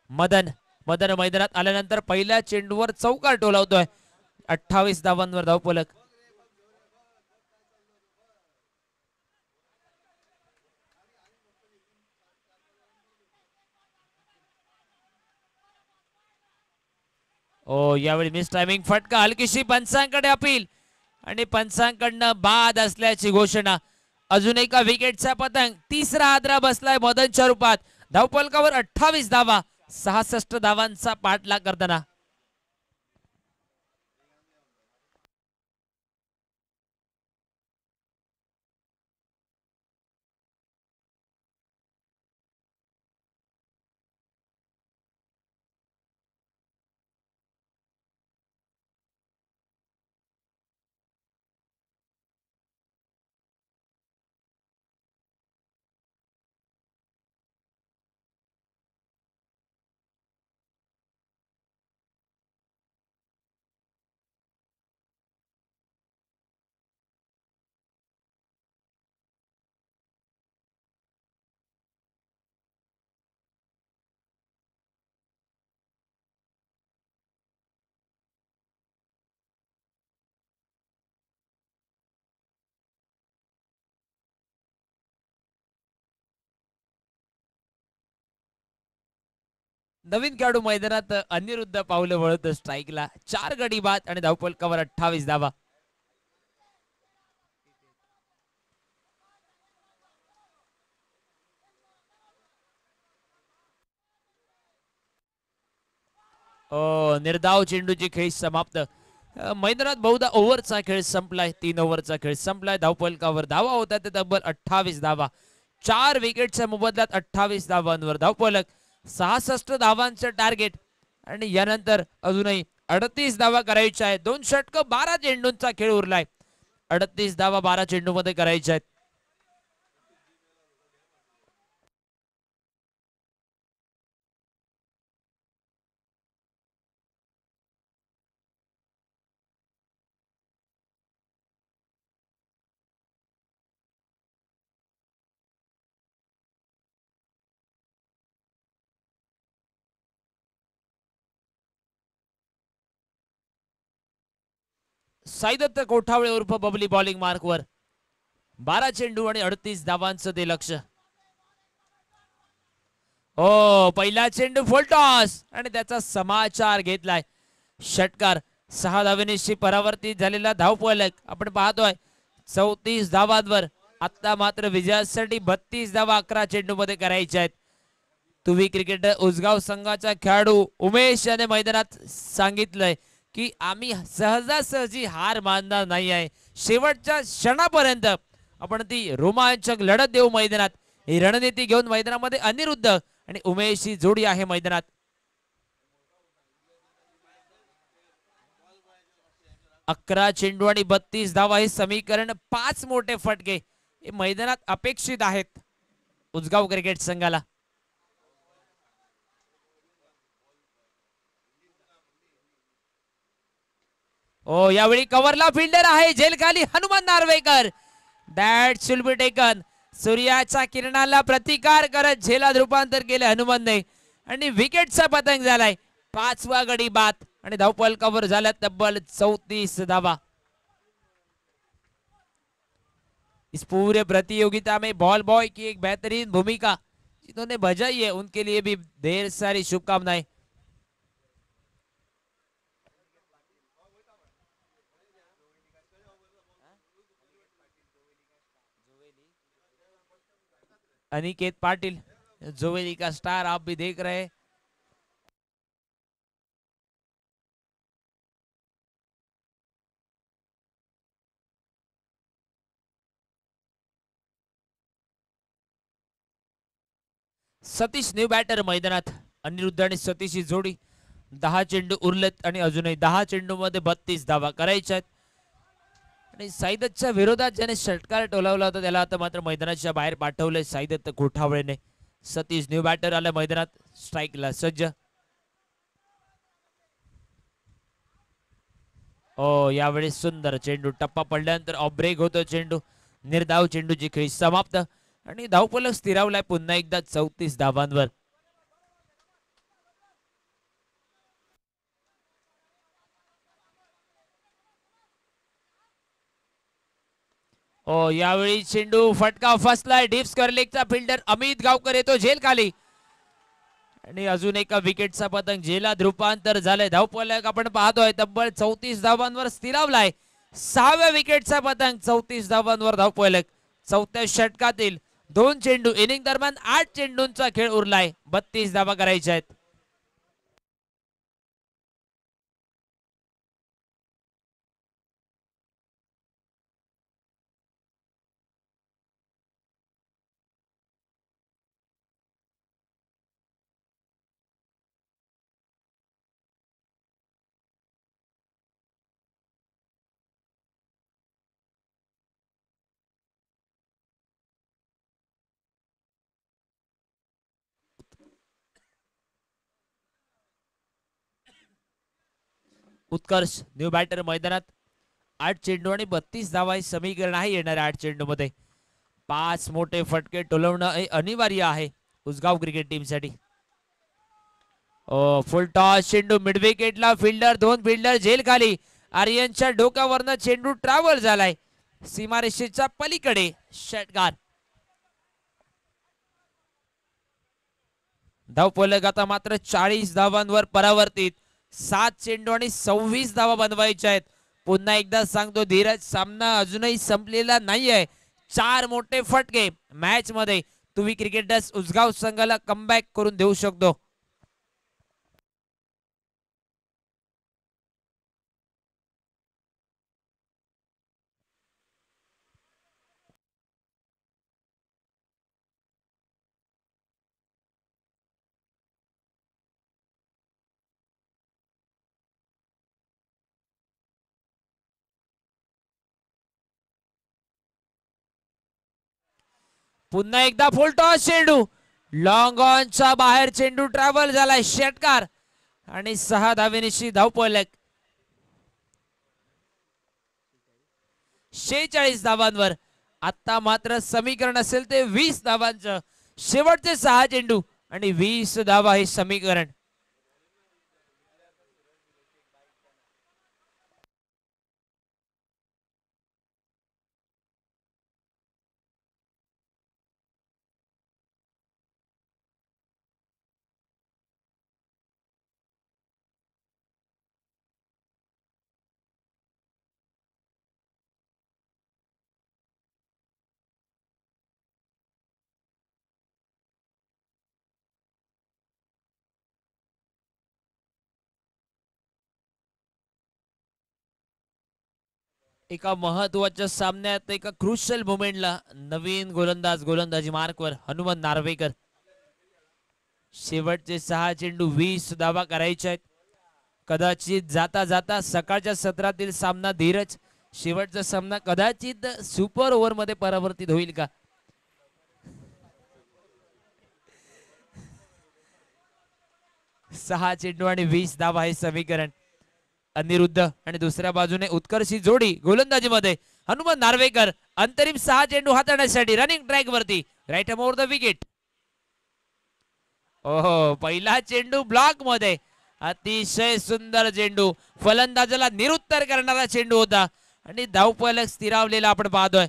S1: मदन मदन मैदानात आल्यानंतर पहिल्या चेंडूवर चौकार टोलावतोय. 28 धावांवर धावफलक. यावेळी मिस टायमिंग फटका. हलकीशी पंचांकडे अपील आणि पंचांकडनं बाद असल्याची घोषणा. अजून एका विकेटचा पतंग. तिसरा आदरा बसलाय मदनच्या रूपात. धावफलकावर 28 धावा. 66 धावांचा पाठलाग करताना नवीन खेळाडू मैदानात अनिरुद्ध पावले वळत स्ट्राईकला. 4 गडी बाद आणि धावफलकावर 28 धावा. निर्धाव चेंडूची खेळ समाप्त. मैदानात बहुधा ओव्हरचा खेळ संपलाय. 3 ओव्हरचा खेळ संपलाय. धावफलकावर धावा होता ते तब्बल 28 धावा. 4 विकेटच्या मोबदल्यात 28 धावांवर धावफलक. 66 धावांचं टार्गेट आणि यानंतर अजूनही 38 धावा करायच्या आहेत. 2 षटक 12 चेंडूंचा खेळ उरलाय. 38 धावा 12 चेंडू मध्ये करायच्या आहेत. साईदत्त कोठावळे उर्फ बबली बॉलिंग मार्कवर. 12 चेंडू आणि 38 धावांचं ते लक्ष. पहिला चेंडू फुलटॉस आणि त्याचा समाचार घेतलाय. षटकार. 6 धावेनिशी परावर्तित झालेला धावफलक आपण पाहतोय 34 धावांवर. आता मात्र विजयासाठी 32 धावा 11 चेंडू मध्ये करायच्या आहेत. तुवी क्रिकेटर उसगाव संघाचा खेळाडू उमेश याने मैदानात सांगितलंय की आम्ही सहजासहजी हार मानणार नाही आहे. शेवटच्या क्षणापर्यंत आपण ती रोमांचक लढत देऊ मैदानात. ही रणनीती घेऊन मैदानामध्ये अनिरुद्ध आणि उमेश ही जोडी आहे मैदानात. 11 चेंडू आणि 32 धावा हे समीकरण 5 मोठे फटके हे मैदानात अपेक्षित आहेत उजगाव क्रिकेट संघाला. ओ यावेळी कव्हरला फिल्डर आहे झेल खाली Hanuman Narvekar. That should be taken. सूर्याच्या किरणाला प्रतिकार करत झेलात रूपांतर केले हनुमानने आणि विकेटचा पतंग झालाय. 5वा गडी बाद आणि धावपल कव्हर झाला तब्बल 34 धावा. इस पूरे प्रतियोगिता में बॉल बॉय की एक बेहतरीन भूमिका जिन्होंने बजाई है उनके लिए भी ढेर सारी शुभकामनाएं. अनिकेत पाटिल जोवेली का स्टार आप भी देख रहे हैं. सतीश न्यू बॅटर मैदानात. अनिरुद्ध आणि सतीश ही जोडी. 10 चेंडू उरलेत आणि अजूनही 10 चेंडू मध्ये 32 धावा करायच्या आहेत. आणि साईदत्तच्या विरोधात ज्याने षटकार टोलावला होता त्याला आता मात्र मैदानाच्या बाहेर पाठवले साईदत्त कोठावळेने. सतीश न्यू बॅटर आला मैदानात स्ट्राईकला सज्ज. ओ यावेळी सुंदर चेंडू टप्पा पडल्यानंतर ऑफ ब्रेक होतो चेंडू. निर्धाव चेंडूची खेळी समाप्त आणि धावफलक स्थिरावलाय पुन्हा एकदा 34 धावांवर. ओ यावेळी चेंडू फटका फसलाय. डीप स्क्वेअर लेगचा फिल्डर अमित गावकर येतो झेल खाली आणि अजून एका विकेटचा पतंग झेलात रूपांतर झालंय. धावफलक आपण पाहतोय तब्बल 34 धावांवर स्थिरावलाय. 6व्या विकेटचा पतंग 34 धावांवर धावफलक. 4थ्या षटकातील 2 चेंडू इनिंग दरम्यान 8 चेंडूंचा खेळ उरलाय. 32 धावा करायच्या आहेत. उत्कर्ष न्यू बॅटर मैदानात. 8 चेंडू आणि 32 धावा हे समीकरण आहे येणाऱ्या 8 चेंडू मध्ये. 5 मोठे फटके टोलवणं हे अनिवार्य आहे उसगाव क्रिकेट टीम साठी. फुल टॉस चेंडू मिड विकेटला फिल्डर 2 फिल्डर झेल खाली. आर्यनच्या डोक्यावरनं चेंडू ट्रॅव्हल झालाय सीमारेषेच्या पलीकडे. षटकार. धावफलक आता मात्र 40 धावांवर परावर्तित. 7 चेंडू आणि 26 धावा बनवायच्या आहेत. पुन्हा एकदा सांगतो धीरज सामना अजूनही संपलेला नाहीये. 4 मोठे फटके मॅच मध्ये तुवी क्रिकेटर्स उसगाव संघाला कमबॅक करून देऊ शकतो. पुन्हा एकदा फुल टॉस चेंडू लॉंग ऑनच्या बाहेर चेंडू ट्रॅव्हल झालाय. षटकार आणि 6 धावेनिशी धावफलक. 46 धावांवर. आता मात्र समीकरण असेल ते 20 धावांचं. शेवटचे 6 चेंडू आणि 20 धावा हे समीकरण. एका महत्वाच्या सामन्यात एका क्रुशियल मोमेंटला नवीन गोलंदाज गोलंदाजी मार्कवर हनुमंत नार्वेकर. शेवटचे 6 चेंडू 20 धावा करायचे आहेत. कदाचित जाता जाता सकाळच्या सत्रातील सामना धीरज शेवटचा सामना कदाचित सुपर ओव्हर मध्ये परावर्तित होईल का? सहा चेंडू आणि 20 धावा हे समीकरण. अनिरुद्ध आणि दुसऱ्या बाजूने उत्कर्षी जोडी गोलंदाजीमध्ये हनुमंत नार्वेकर. अंतरिम 6 चेंडू हाताळण्यासाठी रनिंग ट्रॅक वरती राईट ओव्हर द विकेट. ओहो, पहिला चेंडू ब्लॉक मध्ये. अतिशय सुंदर चेंडू, फलंदाजाला निरुत्तर करणारा चेंडू होता आणि धावफलक स्थिरावलेला आपण पाहतोय.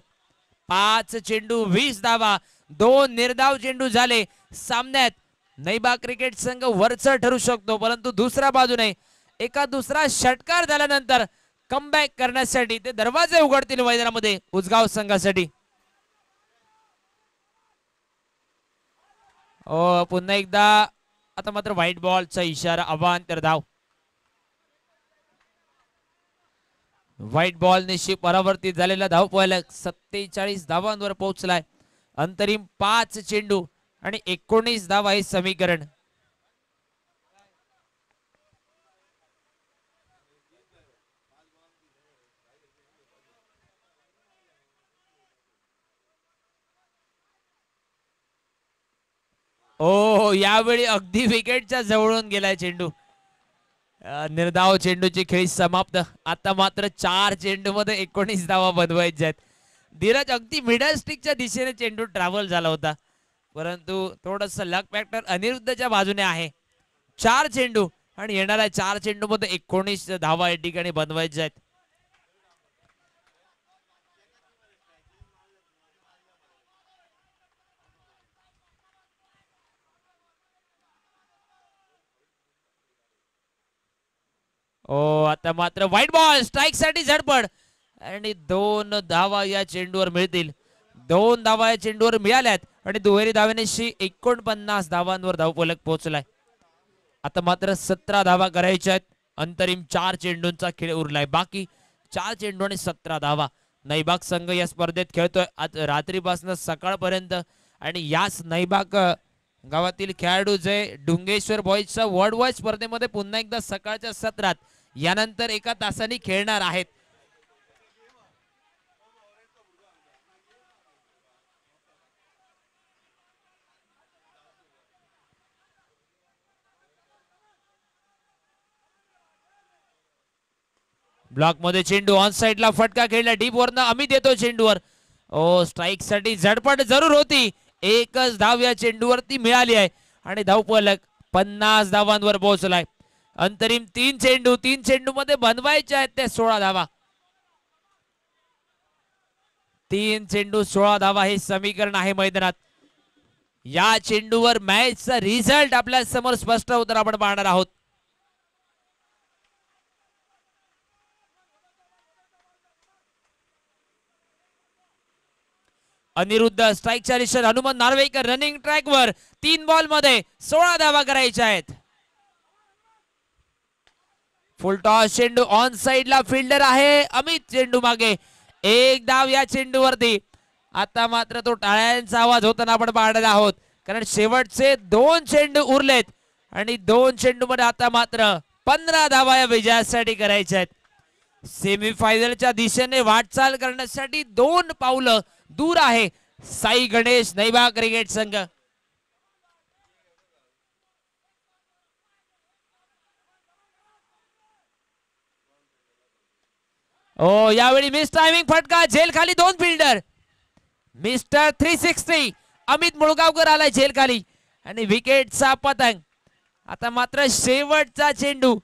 S1: 5 चेंडू 20 धावा, 2 निर्धाव चेंडू झाले सामन्यात. नैबा क्रिकेट संघ वरचढ ठरू शकतो, परंतु दुसऱ्या बाजूने एका दुसरा षटकार झाल्यानंतर कमबॅक करण्यासाठी ते दरवाजे उघडतील मैदानामध्ये उजगाव संघासाठी. पुन्हा एकदा आता मात्र व्हाईट बॉलचा इशारा, अवांतर धाव. व्हाईट बॉल निश्चित परावर्तित झालेला धावफलक 47 धावांवर पोहोचलाय. अंतरिम 5 चेंडू आणि 19 धावा हे समीकरण. यावेळी अगदी विकेटच्या जवळून गेलाय चेंडू. निर्धाव चेंडूची खेळी समाप्त. आता मात्र 4 चेंडू मध्ये 19 धावा बनवायच्या आहेत. धीरज अगदी मिडल स्टिकच्या दिशेने चेंडू ट्रॅव्हल झाला होता, परंतु थोडस लक फॅक्टर अनिरुद्धच्या बाजूने आहे. 4 चेंडू आणि येणाऱ्या 4 चेंडू मध्ये 19 धावा या ठिकाणी बनवायच्या आहेत. आता मात्र व्हाईट बॉल, स्ट्राईक साठी झडपड आणि 2 धावा या चेंडूवर मिळतील. 2 धावा या चेंडूवर मिळाल्यात आणि दुहेरी धावेनेशी 49 धावांवर धावफलक पोहोचलाय. आता मात्र 17 धावा करायच्या आहेत. अंतरिम 4 चेंडूंचा खेळ उरलाय. बाकी 4 चेंडू आणि 17 धावा. नैबाग संघ या स्पर्धेत खेळतोय आज रात्रीपासून सकाळपर्यंत आणि याच नैबाग गावातील खेळाडू जे डुंगेश्वर बॉईजच्या वर्ल्ड वाईड स्पर्धेमध्ये पुन्हा एकदा सकाळच्या सत्रात यानंतर एका तासाने खेळणार आहेत. ब्लॉक मध्ये चेंडू ऑन साइडला फटका खेळला, डीप वरनं अमित येतो चेंडूवर. स्ट्राईक साठी झडपड जरूर होती. एकच धाव या चेंडूवरती मिळाली आहे आणि धावफलक 50 धावांवर पोहोचलाय. अंतरिम 3 चेंडू मध्ये बनवायचे आहेत ते 16 धावा. 3 चेंडू 16 धावा हे समीकरण आहे मैदानात. या चेंडूवर मॅचचा रिझल्ट आपल्या समोर स्पष्ट होताना आपण पाहणार आहोत. अनिरुद्ध स्ट्राईकच्या दिशेने, हनुमंत नार्वेकर रनिंग ट्रॅक वर. 3 बॉल मध्ये 16 धावा करायच्या आहेत. फुल टॉस चेंडू ऑन साइडला फिल्डर आहे अमित चेंडू मागे. 1 धाव या चेंडूवरती. आता मात्र तो टाळ्यांचा आवाज होताना आपण पाहणार आहोत, कारण शेवटचे 2 चेंडू उरलेत आणि 2 चेंडू मध्ये आता मात्र 15 धावा या विजयासाठी करायच्या आहेत. सेमीफायनलच्या दिशेने वाटचाल करण्यासाठी 2 पावलं दूर आहे साई गणेश नैबा क्रिकेट संघ. यावेळी मिस टायमिंग फटका, झेल खाली 2 फिल्डर. मिस्टर 360 अमित मुळगावकर आलाय झेल खाली आणि विकेटचा पतंग. आता मात्र शेवटचा चेंडू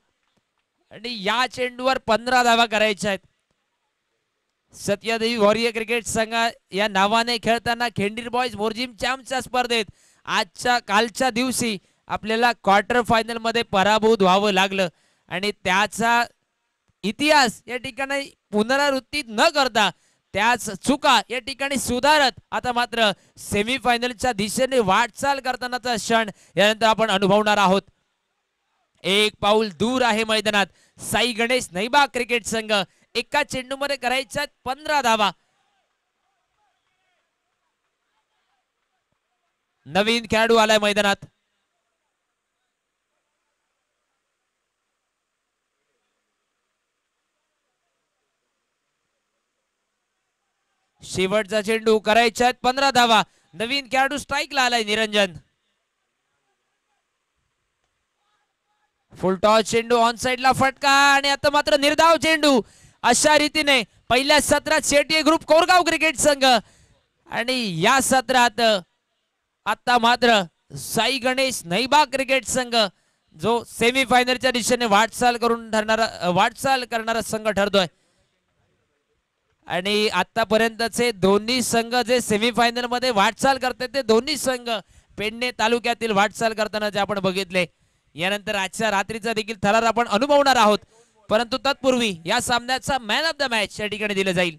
S1: आणि या चेंडूवर 15 धावा करायच्या आहेत. सत्यदेवी वॉरियर क्रिकेट संघ या नावाने खेळताना खेंडीर बॉयज मोरजिम चॅम्पच्या स्पर्धेत आजच्या कालच्या दिवशी आपल्याला क्वार्टर फायनल मध्ये पराभूत व्हावं लागलं आणि त्याचा इतिहास या ठिकाणी पुनरावृत्ती न करता त्याच चुका या ठिकाणी सुधारत आता मात्र सेमीफायनलच्या दिशेने वाटचाल करतानाचा क्षण यानंतर आपण अनुभवणार आहोत. 1 पाऊल दूर आहे मैदानात साई गणेश नैबा क्रिकेट संघ. एका चेंडूमध्ये करायच्या 15 धावा. नवीन खेळाडू आलाय मैदानात. शेवटचा चेंडू करायच्या 15 धावा. नवीन खेळाडू स्ट्राईकला आलाय निरंजन. फुल टॉस चेंडू ऑन साइडला फटका आणि आता मात्र निर्धाव चेंडू. अशा रीतीने पहिल्या सत्रात शेट्टी ग्रुप कोरगाव क्रिकेट संघ आणि या सत्रात आता मात्र साई गणेश नैबा क्रिकेट संघ जो सेमीफायनलच्या दिशेने वाटचाल करणारा संघ ठरतोय. आणि आतापर्यंतचे दोन्ही संघ जे सेमीफायनल मध्ये वाटचाल करतात ते दोन्ही संघ पेडणे तालुक्यातील वाटचाल करताना जे आपण बघितले. यानंतर आजच्या रात्रीचा देखील थरार आपण अनुभवणार आहोत. परंतु तत्पूर्वी या सामन्याचा मॅन ऑफ द मॅच या ठिकाणी दिलं जाईल.